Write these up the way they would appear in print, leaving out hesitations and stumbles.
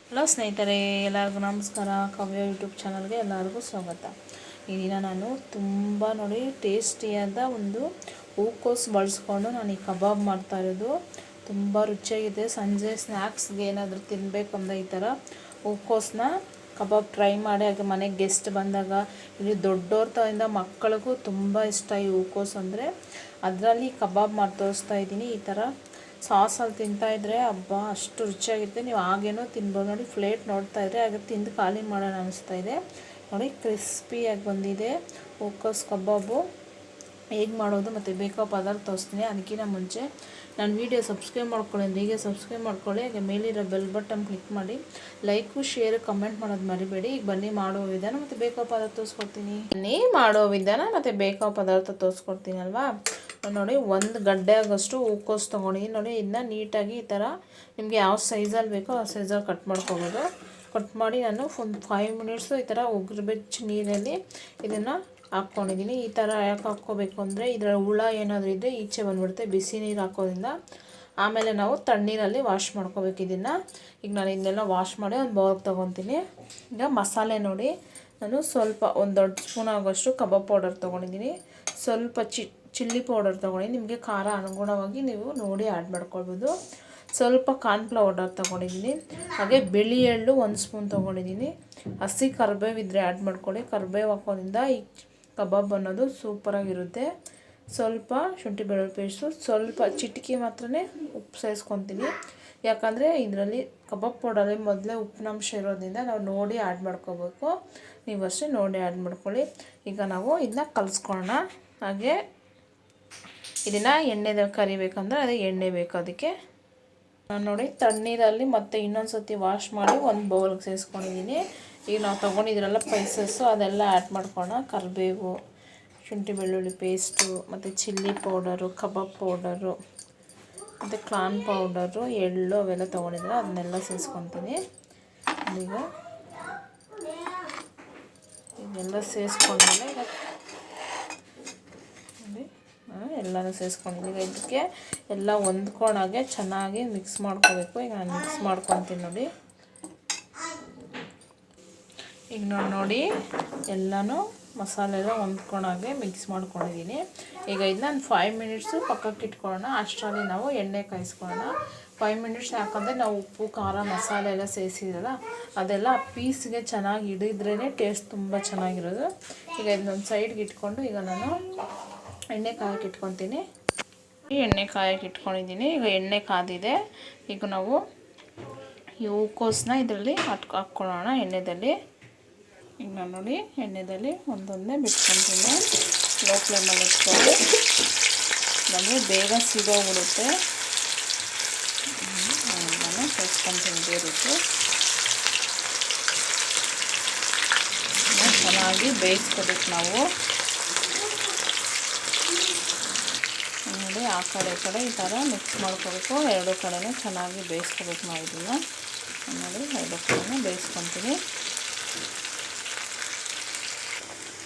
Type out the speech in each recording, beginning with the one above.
Hello ಸ್ನೇಹಿತರೆ, ಎಲ್ಲರಿಗೂ ನಮಸ್ಕಾರ. ಕಾವ್ಯ ಯೂಟ್ಯೂಬ್ ಚಾನಲ್ಗೆ ಎಲ್ಲರಿಗೂ ಸ್ವಾಗತ. ಈ ದಿನ ನಾನು ತುಂಬ ಟೇಸ್ಟಿಯಾದ ಒಂದು ಹೂಕೋಸು ಬಳಸ್ಕೊಂಡು ನಾನು ಈ ಕಬಾಬ್ ಮಾಡ್ತಾ ಇರೋದು. ತುಂಬ ರುಚಿಯಾಗಿದೆ. ಸಂಜೆ ಸ್ನ್ಯಾಕ್ಸ್ಗೆ ಏನಾದರೂ ತಿನ್ನಬೇಕಂದ್ರೆ ಈ ಥರ ಹೂಕೋಸನ್ನ ಕಬಾಬ್ ಟ್ರೈ ಮಾಡಿ. ಹಾಗೆ ಮನೆಗೆ ಗೆಸ್ಟ್ ಬಂದಾಗ, ಇಲ್ಲಿ ದೊಡ್ಡವ್ರ ತವಿಂದ ಮಕ್ಕಳಿಗೂ ತುಂಬ ಇಷ್ಟ ಈ ಹೂಕೋಸು ಅಂದರೆ. ಅದರಲ್ಲಿ ಕಬಾಬ್ ಮಾಡಿ ತೋರಿಸ್ತಾ ಇದ್ದೀನಿ. ಈ ಥರ ಸಾಸಲ್ಲಿ ತಿಂತಾಯಿದ್ರೆ ಹಬ್ಬ ಅಷ್ಟು ರುಚಿಯಾಗಿರುತ್ತೆ. ನೀವು ಹಾಗೇನೋ ತಿನ್ಬೋದು. ನೋಡಿ, ಪ್ಲೇಟ್ ನೋಡ್ತಾ ಇದ್ರೆ ಹಾಗೆ ತಿಂದು ಖಾಲಿ ಮಾಡೋಣ ಅನಿಸ್ತಾ ಇದೆ. ನೋಡಿ, ಕ್ರಿಸ್ಪಿಯಾಗಿ ಬಂದಿದೆ ಹೂಕೋಸು ಕಬಾಬು. ಹೇಗೆ ಮಾಡೋದು ಮತ್ತು ಬೇಕೋ ಪದಾರ್ಥ ತೋರಿಸ್ತೀನಿ. ಅದಕ್ಕಿಂತ ಮುಂಚೆ ನಾನು ವೀಡಿಯೋ ಸಬ್ಸ್ಕ್ರೈಬ್ ಮಾಡ್ಕೊಳ್ಳಿ ಅಂದರೆ ಹೀಗೆ ಸಬ್ಸ್ಕ್ರೈಬ್ ಮಾಡ್ಕೊಳ್ಳಿ. ಹಾಗೆ ಮೇಲಿರೋ ಬೆಲ್ ಬಟನ್ ಕ್ಲಿಕ್ ಮಾಡಿ ಲೈಕು ಶೇರು ಕಮೆಂಟ್ ಮಾಡೋದು ಮರಿಬೇಡಿ. ಈಗ ಬನ್ನಿ ಮಾಡೋ ವಿಧಾನ ಮತ್ತು ಬೇಕೋ ಪದಾರ್ಥ ತೋರಿಸ್ಕೊಡ್ತೀನಿ. ಮಾಡೋ ವಿಧಾನ ಮತ್ತು ಬೇಕೋ ಪದಾರ್ಥ ತೋರಿಸ್ಕೊಡ್ತೀನಿ ಅಲ್ವಾ. ನೋಡಿ, ಒಂದು ಗಡ್ಡೆ ಆಗೋಷ್ಟು ಹೂಕೋಸು ತೊಗೊಂಡಿದ್ದೀನಿ. ನೋಡಿ, ಇದನ್ನ ನೀಟಾಗಿ ಈ ಥರ ನಿಮಗೆ ಯಾವ ಸೈಜಲ್ಲಿ ಬೇಕೋ ಆ ಸೈಜಲ್ಲಿ ಕಟ್ ಮಾಡ್ಕೊಬೋದು. ಕಟ್ ಮಾಡಿ ನಾನು ಒಂದು 5 ಮಿನಿಟ್ಸು ಈ ಥರ ಉಗುರು ಬೆಚ್ಚ ನೀರಲ್ಲಿ ಇದನ್ನು ಹಾಕ್ಕೊಂಡಿದ್ದೀನಿ. ಈ ಥರ ಯಾಕೆ ಹಾಕ್ಕೋಬೇಕು ಅಂದರೆ ಇದರ ಹುಳ ಏನಾದರೂ ಇದ್ದರೆ ಈಚೆ ಬಂದುಬಿಡುತ್ತೆ ಬಿಸಿ ನೀರು ಹಾಕೋದ್ರಿಂದ. ಆಮೇಲೆ ನಾವು ತಣ್ಣೀರಲ್ಲಿ ವಾಶ್ ಮಾಡ್ಕೋಬೇಕು ಇದನ್ನು. ಈಗ ನಾನು ಇದನ್ನೆಲ್ಲ ವಾಶ್ ಮಾಡಿ ಒಂದು ಬೌಲ್ಗೆ ತೊಗೊತೀನಿ. ಈಗ ಮಸಾಲೆ ನೋಡಿ, ನಾನು ಸ್ವಲ್ಪ ಒಂದು ದೊಡ್ಡ ಸ್ಪೂನ್ ಆಗೋಷ್ಟು ಕಬಾಬ್ ಪೌಡರ್ ತೊಗೊಂಡಿದ್ದೀನಿ. ಸ್ವಲ್ಪ ಚಿಲ್ಲಿ ಪೌಡರ್ ತೊಗೊಂಡು ನಿಮಗೆ ಖಾರ ಅನುಗುಣವಾಗಿ ನೀವು ನೋಡಿ ಆ್ಯಡ್ ಮಾಡ್ಕೊಳ್ಬೋದು. ಸ್ವಲ್ಪ ಕಾರ್ನ್ಫ್ಲವರ್ ತೊಗೊಂಡಿದ್ದೀನಿ. ಹಾಗೆ ಬಿಳಿ ಎಳ್ಳು 1 ಸ್ಪೂನ್ ತೊಗೊಂಡಿದ್ದೀನಿ. ಹಸಿ ಕರಿಬೇವು ಇದ್ದರೆ ಆ್ಯಡ್ ಮಾಡ್ಕೊಳ್ಳಿ. ಕರಿಬೇವು ಹಾಕೋದ್ರಿಂದ ಈ ಕಬಾಬ್ ಅನ್ನೋದು ಸೂಪರಾಗಿರುತ್ತೆ. ಸ್ವಲ್ಪ ಶುಂಠಿ ಬೆಳ್ಳುಳ್ಳಿ ಪೇಸ್ಟು, ಸ್ವಲ್ಪ ಚಿಟಿಕೆ ಮಾತ್ರನೇ ಉಪ್ಪು ಸೇರಿಸ್ಕೊತೀನಿ. ಯಾಕಂದರೆ ಇದರಲ್ಲಿ ಕಬಾಬ್ ಪೌಡರಲ್ಲಿ ಮೊದಲೇ ಉಪ್ಪಿನಂಶ ಇರೋದ್ರಿಂದ ನಾವು ನೋಡಿ ಆ್ಯಡ್ ಮಾಡ್ಕೋಬೇಕು. ನೀವು ಅಷ್ಟೇ ನೋಡಿ ಆ್ಯಡ್ ಮಾಡ್ಕೊಳ್ಳಿ. ಈಗ ನಾವು ಇದನ್ನ ಕಲಿಸ್ಕೊಳ್ಳೋಣ. ಹಾಗೆ ಇದನ್ನು ಎಣ್ಣೆದಲ್ಲಿ ಕರಿಬೇಕಂದ್ರೆ ಅದೇ ಎಣ್ಣೆ ಬೇಕು ಅದಕ್ಕೆ. ನಾನು ನೋಡಿ ತಣ್ಣೀರಲ್ಲಿ ಮತ್ತೆ ಇನ್ನೊಂದು ಸರ್ತಿ ವಾಶ್ ಮಾಡಿ ಒಂದು ಬೌಲ್ಗೆ ಸೇರಿಸ್ಕೊಂಡಿದ್ದೀನಿ. ಈಗ ನಾವು ತೊಗೊಂಡಿದ್ರಲ್ಲ ಸ್ಪೈಸಸ್ಸು ಅದೆಲ್ಲ ಆ್ಯಡ್ ಮಾಡ್ಕೊಳ್ಳೋಣ. ಕರಿಬೇವು, ಶುಂಠಿ ಬೆಳ್ಳುಳ್ಳಿ ಪೇಸ್ಟು ಮತ್ತು ಚಿಲ್ಲಿ ಪೌಡರು, ಕಬಾಬ್ ಪೌಡರು ಮತ್ತು ಕಾರ್ನ್ ಪೌಡರು, ಎಳ್ಳು ಅವೆಲ್ಲ ತೊಗೊಂಡಿದ್ರೆ ಅದನ್ನೆಲ್ಲ ಸೇರಿಸ್ಕೊತೀನಿ. ಈಗ ಇದೆಲ್ಲ ಸೇರಿಸ್ಕೊಂಡ್ಮೇಲೆ ಎಲ್ಲನೂ ಸೇರಿಸ್ಕೊಂಡಿದ್ದೀನಿ. ಇದಕ್ಕೆ ಎಲ್ಲ ಹೊಂದ್ಕೊಂಡಾಗೆ ಚೆನ್ನಾಗಿ ಮಿಕ್ಸ್ ಮಾಡ್ಕೋಬೇಕು. ಈಗ ನಾನು ಮಿಕ್ಸ್ ಮಾಡ್ಕೊತೀನಿ ನೋಡಿ. ಈಗ ನೋಡಿ ಎಲ್ಲನೂ ಮಸಾಲೆ ಎಲ್ಲ ಹೊಂದ್ಕೊಂಡಾಗೆ ಮಿಕ್ಸ್ ಮಾಡ್ಕೊಂಡಿದ್ದೀನಿ. ಈಗ ಇದನ್ನ ಒಂದು 5 ಮಿನಿಟ್ಸು ಪಕ್ಕಕ್ಕೆ ಇಟ್ಕೊಳ್ಳೋಣ. ಅಷ್ಟರಲ್ಲಿ ನಾವು ಎಣ್ಣೆ ಕಾಯಿಸ್ಕೊಳ್ಳೋಣ. 5 ಮಿನಿಟ್ಸ್ ಯಾಕಂದರೆ ನಾವು ಉಪ್ಪು ಖಾರ ಮಸಾಲೆ ಎಲ್ಲ ಸೇರಿಸಿದ್ರಲ್ಲ ಅದೆಲ್ಲ ಪೀಸ್ಗೆ ಚೆನ್ನಾಗಿ ಹಿಡಿದ್ರೇ ಟೇಸ್ಟ್ ತುಂಬ ಚೆನ್ನಾಗಿರೋದು. ಈಗ ಇದನ್ನೊಂದು ಸೈಡ್ಗೆ ಇಟ್ಕೊಂಡು ಈಗ ನಾನು ಎಣ್ಣೆ ಕಾಯಕ್ಕೆ ಇಟ್ಕೊತೀನಿ. ಎಣ್ಣೆ ಕಾಯಕ್ಕೆ ಇಟ್ಕೊಂಡಿದ್ದೀನಿ. ಈಗ ಎಣ್ಣೆ ಕಾದಿದೆ. ಈಗ ನಾವು ಈ ಹೂಕೋಸನ್ನ ಇದರಲ್ಲಿ ಹಾಕ್ಕೊಳ್ಳೋಣ ಎಣ್ಣೆದಲ್ಲಿ. ಈಗ ನಾನು ನೋಡಿ ಎಣ್ಣೆದಲ್ಲಿ ಒಂದೊಂದೇ ಬಿಟ್ಕೊತೀನಿ. ಲೋ ಫ್ಲೇಮಲ್ಲಿ ಇಟ್ಕೊಂಡು ನಮಗೆ ಬೇಗ ಸಿಗೋಗ್ಬಿಡುತ್ತೆ. ನಾನು ಸೇರಿಸ್ಕೊತೀನಿ ಇದೇ ರೀತಿ. ಚೆನ್ನಾಗಿ ಬೇಯಿಸ್ಕೋಬೇಕು ನಾವು. ನೋಡಿ, ಆ ಕಡೆ ಈ ಥರ ಮಿಕ್ಸ್ ಮಾಡ್ಕೋಬೇಕು. ಎರಡು ಕಡೆನೂ ಚೆನ್ನಾಗಿ ಬೇಯಿಸ್ಕೋಬೇಕು ನಾವು ಇದನ್ನು. ನೋಡಿ, ಎರಡು ಕಡೆನೂ ಬೇಯಿಸ್ಕೊತೀನಿ.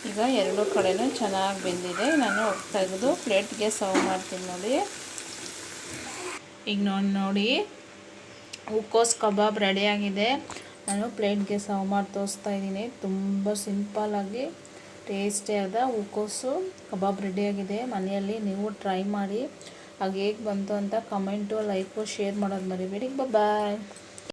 ಈಗ ಎರಡು ಕಡೆನೂ ಚೆನ್ನಾಗಿ ಬೆಂದಿದೆ. ನಾನು ತೆಗೆದು ಪ್ಲೇಟ್ಗೆ ಸರ್ವ್ ಮಾಡ್ತೀನಿ ನೋಡಿ. ಈಗ ನೋಡಿ ಹೂಕೋಸು ಕಬಾಬ್ ರೆಡಿಯಾಗಿದೆ. ನಾನು ಪ್ಲೇಟ್ಗೆ ಸರ್ವ್ ಮಾಡಿ ತೋರಿಸ್ತಾ ಇದ್ದೀನಿ. ತುಂಬ ಸಿಂಪಲ್ಲಾಗಿ ಟೇಸ್ಟಿಯಾದ ಹೂಕೋಸು ಕಬಾಬ್ ರೆಡಿಯಾಗಿದೆ. ಮನೆಯಲ್ಲಿ ನೀವು ಟ್ರೈ ಮಾಡಿ. ಹಾಗೆ ಹೇಗೆ ಬಂತು ಅಂತ ಕಮೆಂಟು ಲೈಕು ಶೇರ್ ಮಾಡೋದು ಮರಿಬೇಡಿ. ಬಾಯ್.